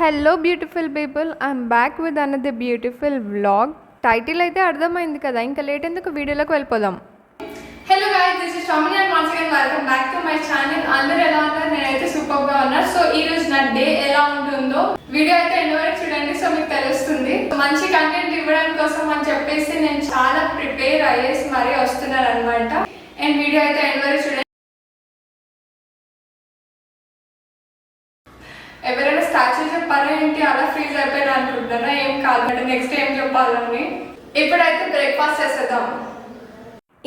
Hello beautiful people, I'm back with another beautiful vlog. Title అయితే అర్థమైంది కదా, ఇంకా లేట్ ఎందుకు వీడియోలోకి వెళ్ళిపోదాం. Hello guys, this is Shamini and once again welcome back to my channel. అందరూ ఎలా ఉన్నారు? నేనైతే సూపర్ గా ఉన్నా. సో ఈ రోజు నా డే ఎలా ఉంటుందో వీడియో అయితే ఎండ్ వరకు చూడండి, సో మీకు తెలుస్తుంది. మంచి కంటెంట్ ఇవ్వడం కోసం అని చెప్పేసి నేను చాలా ప్రిపేర్ అయ్యేసి మరీ వస్తున్నాను అనమాట. అండ్ వీడియో అయితే ఎండ్ వరకు చూడండి. ఎవరైనా స్టాచ్యూ చెప్పారా ఏంటి అలా ఫ్రీజ్ అయిపోయినా అనుకుంటున్నారా? ఏం కాదు, నెక్స్ట్ ఏం చెప్పాలని. ఇప్పుడైతే బ్రేక్ఫాస్ట్ చేసేద్దాం.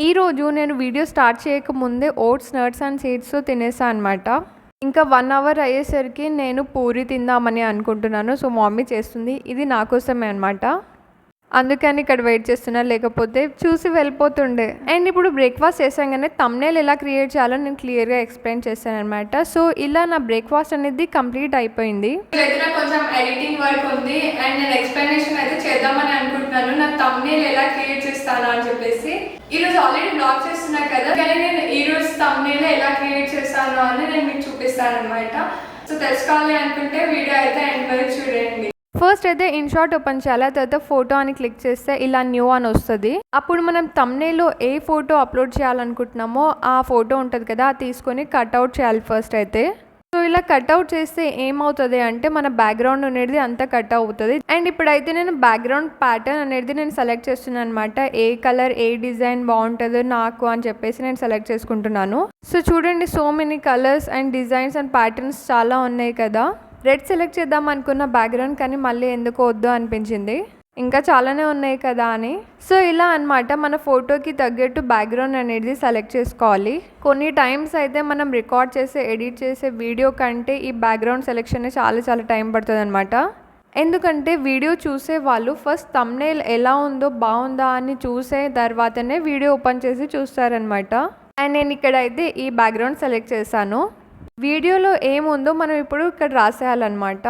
ఈరోజు నేను వీడియో స్టార్ట్ చేయకముందే ఓట్స్, నట్స్ అండ్ సీడ్స్ తినేసా అనమాట. ఇంకా 1 అవర్ అయ్యేసరికి నేను పూరి తిందామని అనుకుంటున్నాను. సో మమ్మీ చేస్తుంది, ఇది నా కోసమే అనమాట. అందుకని ఇక్కడ వెయిట్ చేస్తున్నా, లేకపోతే చూసి వెళ్ళిపోతుండే. అండ్ ఇప్పుడు బ్రేక్ఫాస్ట్ చేసాగానే థంబ్నెయిల్ ఎలా క్రియేట్ చేయాలో నేను క్లియర్గా ఎక్స్ప్లెయిన్ చేశాను అనమాట. సో ఇలా నా బ్రేక్ఫాస్ట్ అనేది కంప్లీట్ అయిపోయింది. కొంచెం ఎడిటింగ్ వర్క్ ఉంది అండ్ నేను ఎక్స్ప్లెనేషన్ అయితే చేద్దామని అనుకుంటున్నాను, నా థంబ్నెయిల్ ఎలా క్రియేట్ చేస్తాను అని చెప్పేసి. ఈరోజు ఆల్రెడీ బ్లాగ్ చేస్తున్నా కదా, కానీ నేను ఈరోజు థంబ్నెయిల్ ఎలా క్రియేట్ చేస్తాను అని నేను మీకు చూపిస్తాను అనమాట. సో తెలుసుకోవాలి అనుకుంటే వీడియో అయితే ఎండ్ వరకు చూడండి. ఫస్ట్ అయితే ఇన్షాట్ ఓపెన్ చేయాలి, తర్వాత ఫోటో అని క్లిక్ చేస్తే ఇలా న్యూ అని వస్తుంది. అప్పుడు మనం థంబ్నెయిల్లో ఏ ఫోటో అప్లోడ్ చేయాలనుకుంటున్నామో ఆ ఫోటో ఉంటుంది కదా, అది తీసుకొని కట్అవుట్ చేయాలి ఫస్ట్ అయితే. సో ఇలా కట్అవుట్ చేస్తే ఏమవుతుంది అంటే మన బ్యాక్గ్రౌండ్ అనేది అంతా కట్ అవుతుంది. అండ్ ఇప్పుడైతే నేను బ్యాక్గ్రౌండ్ ప్యాటర్న్ అనేది నేను సెలెక్ట్ చేస్తున్నాను అనమాట. ఏ కలర్, ఏ డిజైన్ బాగుంటుందో నాకు అని చెప్పేసి నేను సెలెక్ట్ చేసుకుంటున్నాను. సో చూడండి, so many colours and designs and patterns చాలా ఉన్నాయి కదా. రెడ్ సెలెక్ట్ చేద్దాం అనుకున్న బ్యాక్గ్రౌండ్, కానీ మళ్ళీ ఎందుకు వద్దు అనిపించింది, ఇంకా చాలానే ఉన్నాయి కదా అని. సో ఇలా అనమాట, మన ఫోటోకి తగ్గట్టు బ్యాక్గ్రౌండ్ అనేది సెలెక్ట్ చేసుకోవాలి. కొన్ని టైమ్స్ అయితే మనం రికార్డ్ చేసే, ఎడిట్ చేసే వీడియో కంటే ఈ బ్యాక్గ్రౌండ్ సెలెక్షన్ చాలా టైం పడుతుంది అనమాట. ఎందుకంటే వీడియో చూసే వాళ్ళు ఫస్ట్ థంబ్నెయిల్ ఎలా ఉందో, బాగుందా అని చూసే తర్వాతనే వీడియో ఓపెన్ చేసి చూస్తారనమాట. అండ్ నేను ఇక్కడైతే ఈ బ్యాక్గ్రౌండ్ సెలెక్ట్ చేశాను. వీడియోలో ఏముందో మనం ఇప్పుడు ఇక్కడ రాసేయాలన్నమాట.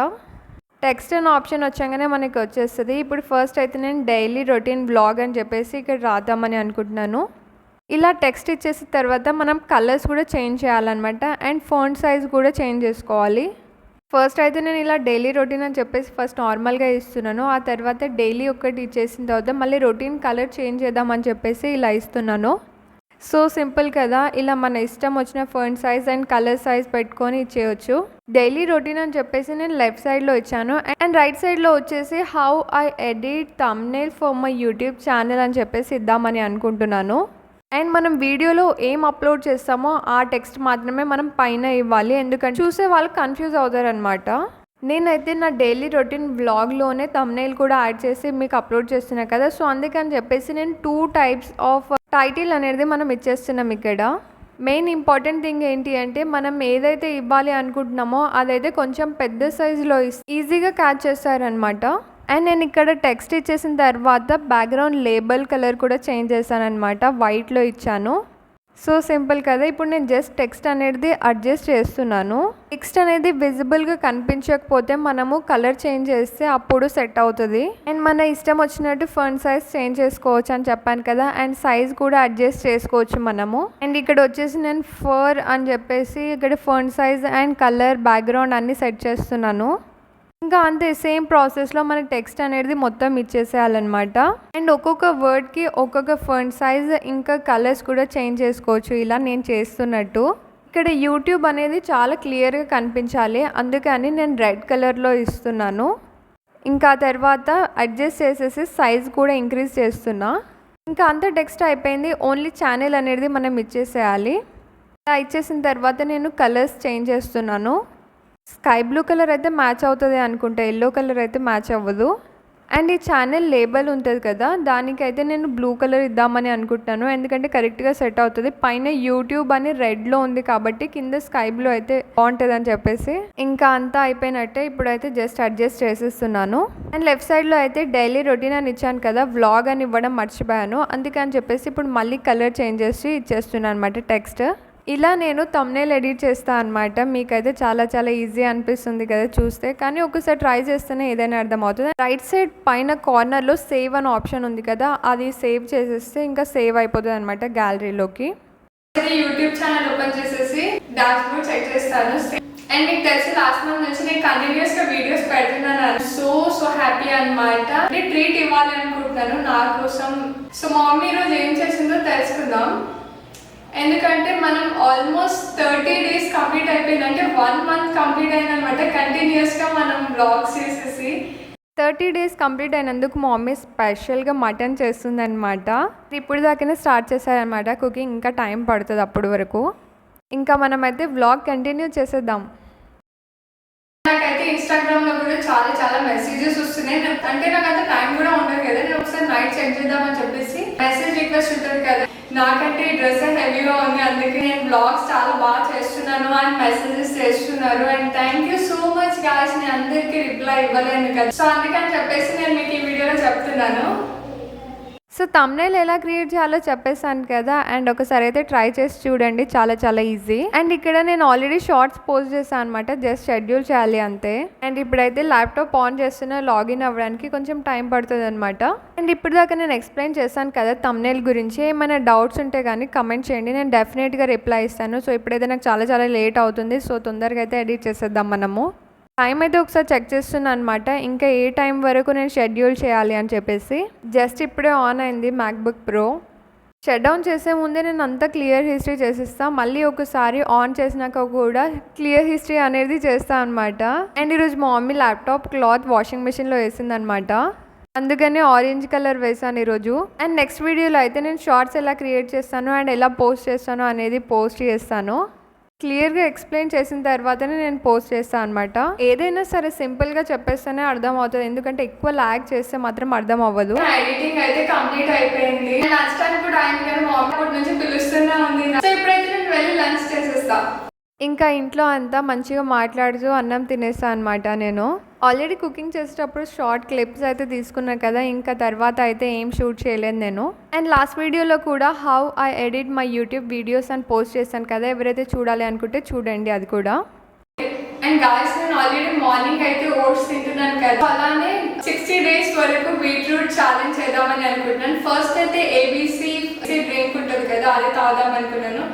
టెక్స్ట్ అనే ఆప్షన్ వచ్చాగానే మనకి వచ్చేస్తుంది. ఇప్పుడు ఫస్ట్ అయితే నేను డైలీ రొటీన్ వ్లాగ్ అని చెప్పేసి ఇక్కడ రాద్దామని అనుకుంటున్నాను. ఇలా టెక్స్ట్ ఇచ్చేసిన తర్వాత మనం కలర్స్ కూడా చేంజ్ చేయాలన్నమాట. అండ్ ఫాంట్ సైజ్ కూడా చేంజ్ చేసుకోవాలి. ఫస్ట్ అయితే నేను ఇలా డైలీ రొటీన్ అని చెప్పేసి ఫస్ట్ నార్మల్గా ఇస్తున్నాను. ఆ తర్వాత డైలీ ఒకటి ఇచ్చేసిన తర్వాత మళ్ళీ రొటీన్ కలర్ చేంజ్ చేద్దామని చెప్పేసి ఇలా ఇస్తున్నాను. సో సింపుల్ కదా, ఇలా మన ఇష్టం వచ్చిన font size and colour size పెట్టుకొని ఇచ్చేయచ్చు. డైలీ రొటీన్ అని చెప్పేసి నేను లెఫ్ట్ సైడ్లో ఇచ్చాను. అండ్ రైట్ సైడ్లో వచ్చేసి how I edit thumbnail for my YouTube channel అని చెప్పేసి ఇద్దామని అనుకుంటున్నాను. అండ్ మనం వీడియోలో ఏం అప్లోడ్ చేస్తామో ఆ టెక్స్ట్ మాత్రమే మనం పైన ఇవ్వాలి, ఎందుకంటే చూసే వాళ్ళు కన్ఫ్యూజ్ అవుతారనమాట. నేనైతే నా డైలీ రొటీన్ వ్లాగ్లోనే థంబ్నెయిల్ కూడా యాడ్ చేసి మీకు అప్లోడ్ చేస్తున్నా కదా. సో అందుకని చెప్పేసి నేను 2 టైప్స్ ఆఫ్ టైటిల్ అనేది మనం ఇచ్చేస్తున్నాం ఇక్కడ. మెయిన్ ఇంపార్టెంట్ థింగ్ ఏంటి అంటే మనం ఏదైతే ఇవ్వాలి అనుకుంటున్నామో అదైతే కొంచెం పెద్ద సైజులో ఈజీగా క్యాచ్ చేస్తారనమాట. అండ్ నేను ఇక్కడ టెక్స్ట్ ఇచ్చేసిన తర్వాత బ్యాక్గ్రౌండ్ లేబుల్ కలర్ కూడా చేంజ్ చేశాను అనమాట, వైట్లో ఇచ్చాను. సో సింపుల్ కదా. ఇప్పుడు నేను జస్ట్ టెక్స్ట్ అనేది అడ్జస్ట్ చేస్తున్నాను. టెక్స్ట్ అనేది విజిబుల్గా కనిపించకపోతే మనము కలర్ చేంజ్ చేస్తే అప్పుడు సెట్ అవుతుంది. అండ్ మన ఇష్టం వచ్చినట్టు ఫాంట్ సైజ్ చేంజ్ చేసుకోవచ్చు అని చెప్పాను కదా. అండ్ సైజ్ కూడా అడ్జస్ట్ చేసుకోవచ్చు మనము. అండ్ ఇక్కడ వచ్చేసి నేను 4 అని చెప్పేసి ఇక్కడ font size and colour, background అన్నీ సెట్ చేస్తున్నాను. ఇంకా అంతే, సేమ్ ప్రాసెస్లో మన టెక్స్ట్ అనేది మొత్తం ఇచ్చేసేయాలన్నమాట. అండ్ ఒక్కొక్క వర్డ్కి ఒక్కొక్క ఫాంట్ సైజ్ ఇంకా కలర్స్ కూడా చేంజ్ చేసుకోవచ్చు, ఇలా నేను చేస్తున్నట్టు. ఇక్కడ యూట్యూబ్ అనేది చాలా క్లియర్గా కనిపించాలి, అందుకని నేను రెడ్ కలర్లో ఇస్తున్నాను. ఇంకా తర్వాత అడ్జస్ట్ చేసేసి సైజ్ కూడా ఇంక్రీజ్ చేస్తున్నా. ఇంకా అంత టెక్స్ట్ అయిపోయింది, ఓన్లీ ఛానల్ అనేది మనం ఇచ్చేసేయాలి. ఇలా ఇచ్చేసిన తర్వాత నేను కలర్స్ చేంజ్ చేస్తున్నాను. స్కై బ్లూ కలర్ అయితే మ్యాచ్ అవుతుంది అనుకుంటా, ఎల్లో కలర్ అయితే మ్యాచ్ అవ్వదు. అండ్ ఈ ఛానల్ లేబుల్ ఉంటుంది కదా, దానికైతే నేను బ్లూ కలర్ ఇద్దామని అనుకుంటున్నాను, ఎందుకంటే కరెక్ట్గా సెట్ అవుతుంది. పైన యూట్యూబ్ అని రెడ్లో ఉంది కాబట్టి కింద స్కై బ్లూ అయితే బాగుంటుంది అని చెప్పేసి. ఇంకా అంతా అయిపోయినట్టే, ఇప్పుడైతే జస్ట్ అడ్జస్ట్ చేసేస్తున్నాను. అండ్ లెఫ్ట్ సైడ్లో అయితే డైలీ రొటీన్ అని ఇచ్చాను కదా, వ్లాగ్ అని ఇవ్వడం మర్చిపోయాను, అందుకని చెప్పేసి ఇప్పుడు మళ్ళీ కలర్ చేంజ్ చేసి ఇచ్చేస్తున్నాను అనమాట టెక్స్ట్. ఇలా నేను థంబ్నెయిల్ ఎడిట్ చేస్తాను అనమాట. మీకైతే చాలా ఈజీ అనిపిస్తుంది కదా చూస్తే, కానీ ఒకసారి ట్రై చేస్తేనే ఏదైనా అర్థమవుతుంది. రైట్ సైడ్ పైన కార్నర్లో సేవ్ అనే ఆప్షన్ ఉంది కదా, అది సేవ్ చేసేస్తే ఇంకా సేవ్ అయిపోతుంది అనమాట గ్యాలరీలోకి. యూట్యూబ్ ఛానల్ ఓపెన్ చేసేసి డాష్ బోర్డ్ సెట్ చేస్తాను. అండ్ మీకు తెలిసి లాస్ట్ మంత్ నుంచి నేను కంటిన్యూస్గా వీడియోస్ పెడుతున్నాను చేస్తున్నాను. సో హ్యాపీ అన్నమాట. ట్రీట్ ఇవ్వాలి అనుకుంటున్నాను నా కోసం. సో మా మమ్మీ ఈరోజు ఏం చేసిందో తెలుసుకుందాం. ఎందుకంటే మనం ఆల్మోస్ట్ 30 days కంప్లీట్ అయిపోయింది, అంటే 1 month కంప్లీట్ అయిందనమాట కంటిన్యూస్గా మనం బ్లాగ్స్ చేసేసి. 30 days కంప్లీట్ అయినందుకు మా మమ్మీ స్పెషల్గా మటన్ చేస్తుందన్నమాట. ఇప్పుడు దాకానే స్టార్ట్ చేశారనమాట కుకింగ్, ఇంకా టైం పడుతుంది అప్పటి వరకు. ఇంకా మనమైతే వ్లాగ్ కంటిన్యూ చేసేద్దాం. నాకైతే ఇన్స్టాగ్రామ్లో కూడా చాలా మెసేజెస్ వస్తున్నాయి. అంటే నాకు అంత టైం కూడా ఉండదు కదా, నేను ఒకసారి నైట్ చెక్ చేద్దామని చెప్పేసి మెసేజ్ రిక్వెస్ట్ ఉంటుంది కదా. నాకంటే ఈ డ్రెస్ హెవీగా ఉంది, అందుకే నేను బ్లాగ్స్ చాలా బాగా చేస్తున్నాను అని మెసేజెస్ చేస్తున్నారు. And thank you so much guys. నేను అందరికీ రిప్లై ఇవ్వలేను కదా, సో అందుకని చెప్పేసి నేను మీకు ఈ వీడియోలో చెప్తున్నాను. సో తమ్నైల్ ఎలా క్రియేట్ చేయాలో చెప్పేసాను కదా, అండ్ ఒకసారి అయితే ట్రై చేసి చూడండి, చాలా ఈజీ. అండ్ ఇక్కడ నేను ఆల్రెడీ షార్ట్స్ పోస్ట్ చేశాను అనమాట, జస్ట్ షెడ్యూల్ చేయాలి అంతే. అండ్ ఇప్పుడైతే ల్యాప్టాప్ ఆన్ చేస్తున్న లాగిన్ అవ్వడానికి కొంచెం టైం పడుతుంది అనమాట. అండ్ ఇప్పుడు దాకా నేను ఎక్స్ప్లెయిన్ చేశాను కదా తమ్నైల్ గురించి. ఏమైనా డౌట్స్ ఉంటే కానీ కమెంట్ చేయండి, నేను డెఫినెట్గా రిప్లై ఇస్తాను. సో ఇప్పుడైతే నాకు చాలా లేట్ అవుతుంది, సో తొందరగా అయితే ఎడిట్ చేసేద్దాం మనము. టైం అయితే ఒకసారి చెక్ చేస్తున్నాను అనమాట, ఇంకా ఏ టైం వరకు నేను షెడ్యూల్ చేయాలి అని చెప్పేసి. జస్ట్ ఇప్పుడే ఆన్ అయింది మ్యాక్బుక్ ప్రో. షట్ డౌన్ చేసే ముందే నేను అంతా క్లియర్ హిస్టరీ చేసిస్తాను, మళ్ళీ ఒకసారి ఆన్ చేసినాక కూడా క్లియర్ హిస్టరీ అనేది చేస్తాను అనమాట. అండ్ ఈరోజు మా మమ్మీ ల్యాప్టాప్ క్లాత్ వాషింగ్ మిషన్లో వేసిందనమాట, అందుకని ఆరెంజ్ కలర్ వేసాను ఈరోజు. అండ్ నెక్స్ట్ వీడియోలో అయితే నేను షార్ట్స్ ఎలా క్రియేట్ చేస్తాను అండ్ ఎలా పోస్ట్ చేస్తాను అనేది పోస్ట్ చేస్తాను. క్లియర్గా ఎక్స్ప్లెయిన్ చేసిన తర్వాతనే నేను పోస్ట్ చేస్తాను అనమాట. ఏదైనా సరే సింపుల్గా చెప్పేస్తేనే అర్థం అవుతుంది, ఎందుకంటే ఎక్కువ లాగ్ చేస్తే మాత్రం అర్థం అవ్వదు. ఎడిటింగ్ అయితే కంప్లీట్ అయిపోయింది, లంచ్ టైం కూడా అయింది కానీ మా మమ్మీ అప్పటి నుంచి పిలుస్తూనే ఉంది. సో ఇప్పుడైతే నేను వెళ్ళి లంచ్ చేసేస్తా. ఇంకా ఇంట్లో అంతా మంచిగా మాట్లాడుతూ అన్నం తినేస్తాను అనమాట. నేను ఆల్రెడీ కుకింగ్ చేసేటప్పుడు షార్ట్ క్లిప్స్ అయితే తీసుకున్నాను కదా, ఇంకా తర్వాత అయితే ఏం షూట్ చేయలేదు నేను. అండ్ లాస్ట్ వీడియోలో కూడా how I edit my YouTube videos అని పోస్ట్ చేశాను కదా, ఎవరైతే చూడాలి అనుకుంటే చూడండి అది కూడా. అండ్ గాయ్స్ నేను ఆల్రెడీ మార్నింగ్ అయితే ఓట్స్ తింటున్నాను కదా, అలానే 60 days వరకు బీట్రూట్ ఛాలెంజ్ చేద్దామని అనుకుంటున్నాను. ఫస్ట్ అయితే ABC డ్రింక్ ఉంటుంది కదా, అది తాగుదాం అనుకున్నాను,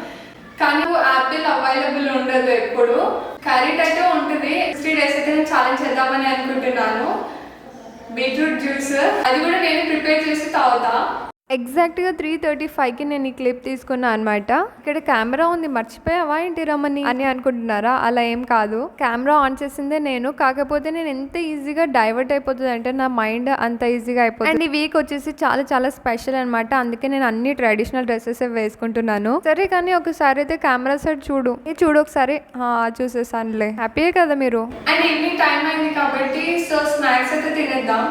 కానీ యాపిల్ అవైలబుల్ ఉండదు ఎప్పుడు. క్యారెట్ అయితే ఉంటుంది. 60 days అయితే నేను ఛాలెంజ్ చేద్దామని అనుకుంటున్నాను. బీట్రూట్ జ్యూస్ అది కూడా నేను ప్రిపేర్ చేసి తాగుతా. ఎగ్జాక్ట్గా 3:35కి నేను ఈ క్లిప్ తీసుకున్నా అనమాట. ఇక్కడ కెమెరా ఉంది, మర్చిపోయావా ఏంటి రమ్మని అని అనుకుంటున్నారా? అలా ఏం కాదు, కెమెరా ఆన్ చేసిందే నేను. కాకపోతే నేను ఎంత ఈజీగా డైవర్ట్ అయిపోతుంది అంటే నా మైండ్ అంత ఈజీగా అయిపోతుంది. అండ్ ఈ వీక్ వచ్చేసి చాలా స్పెషల్ అనమాట, అందుకే నేను అన్ని ట్రెడిషనల్ డ్రెస్సెస్ వేసుకుంటున్నాను. సరే కానీ ఒకసారి అయితే కెమెరా సైడ్ చూడు ఒకసారి. చూసేసానులే, హ్యాపీయే కదా మీరు. అండ్ ఈవినింగ్ టైం అయింది కాబట్టి సో స్నాక్స్ అయితే తినేద్దాం.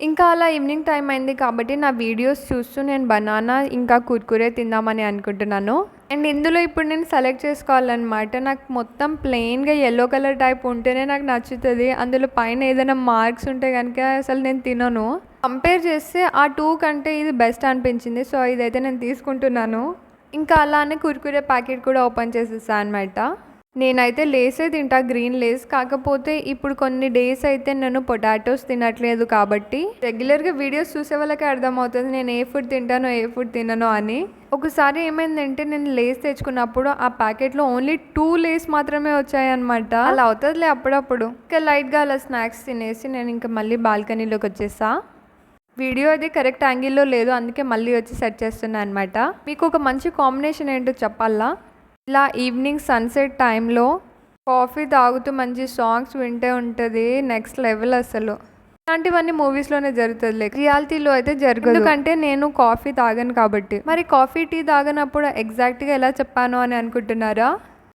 ఇంకా అలా ఈవినింగ్ టైం అయింది కాబట్టి నా వీడియోస్ చూస్తూ నేను బనానా ఇంకా కుర్కురే తిందామని అనుకుంటున్నాను. అండ్ ఇందులో ఇప్పుడు నేను సెలెక్ట్ చేసుకోవాలన్నమాట. నాకు మొత్తం ప్లెయిన్గా ఎల్లో కలర్ టైప్ ఉంటేనే నాకు నచ్చుతుంది. అందులో పైన ఏదైనా మార్క్స్ ఉంటే కనుక అసలు నేను తినను. కంపేర్ చేస్తే ఆ 2 కంటే ఇది బెస్ట్ అనిపించింది, సో ఇదైతే నేను తీసుకుంటున్నాను. ఇంకా అలానే కుర్కురే ప్యాకెట్ కూడా ఓపెన్ చేసేసాను అనమాట. నేనైతే లేసే తింటా, గ్రీన్ లేస్. కాకపోతే ఇప్పుడు కొన్ని డేస్ అయితే నేను పొటాటోస్ తినట్లేదు కాబట్టి రెగ్యులర్గా వీడియోస్ చూసే వాళ్ళకే అర్థమవుతుంది నేను ఏ ఫుడ్ తింటానో ఏ ఫుడ్ తిననో అని. ఒకసారి ఏమైందంటే నేను లేస్ తెచ్చుకున్నప్పుడు ఆ ప్యాకెట్లో ఓన్లీ 2 లేస్ మాత్రమే వచ్చాయన్నమాట. అలా అవుతుందిలే అప్పుడప్పుడు. ఇంకా లైట్గా అలా స్నాక్స్ తినేసి నేను ఇంకా మళ్ళీ బాల్కనీలోకి వచ్చేసా. వీడియో అది కరెక్ట్ యాంగిల్లో లేదు, అందుకే మళ్ళీ వచ్చి సెట్ చేస్తున్నాను అనమాట. మీకు ఒక మంచి కాంబినేషన్ ఏంటో చెప్పాలా, ఇలా ఈవినింగ్ సన్సెట్ టైంలో కాఫీ తాగుతూ మంచి సాంగ్స్ వింటే ఉంటుంది నెక్స్ట్ లెవెల్ అసలు. ఇలాంటివన్నీ మూవీస్లోనే జరుగుతుంది, రియాలిటీలో అయితే జరగదు. ఎందుకంటే నేను కాఫీ తాగను కాబట్టి. మరి కాఫీ టీ తాగనప్పుడు ఎగ్జాక్ట్గా ఎలా చెప్పాను అని అనుకుంటున్నారా?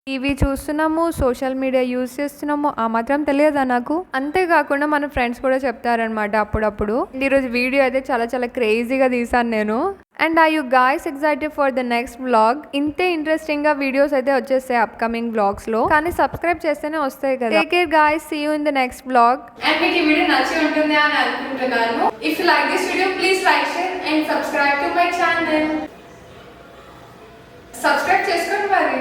టీవీ చూస్తున్నాము, సోషల్ మీడియా యూజ్ చేస్తున్నాము, ఆ మాత్రం తెలియదా నాకు? అంతేకాకుండా మన ఫ్రెండ్స్ కూడా చెప్తారనమాట అప్పుడప్పుడు. ఈరోజు వీడియో అయితే చాలా క్రేజీగా తీసాను నేను. And I you guys excited for the next vlog? ఇంతే ఇంట్రెస్టింగ్ గా వీడియోస్ అయితే వచ్చేస్తాయి అప్కమింగ్ వ్లాగ్స్ లో, కానీ సబ్స్క్రైబ్ చేస్తేనే వస్తాయి కదా. Take care guys, see you in the next vlog. And మీకు ఈ వీడియో నచ్చి ఉంటుంది అని అనుకుంటున్నాను. If you like this video please like, share and subscribe to my channel. Subscribe చేసుకోండి మరి.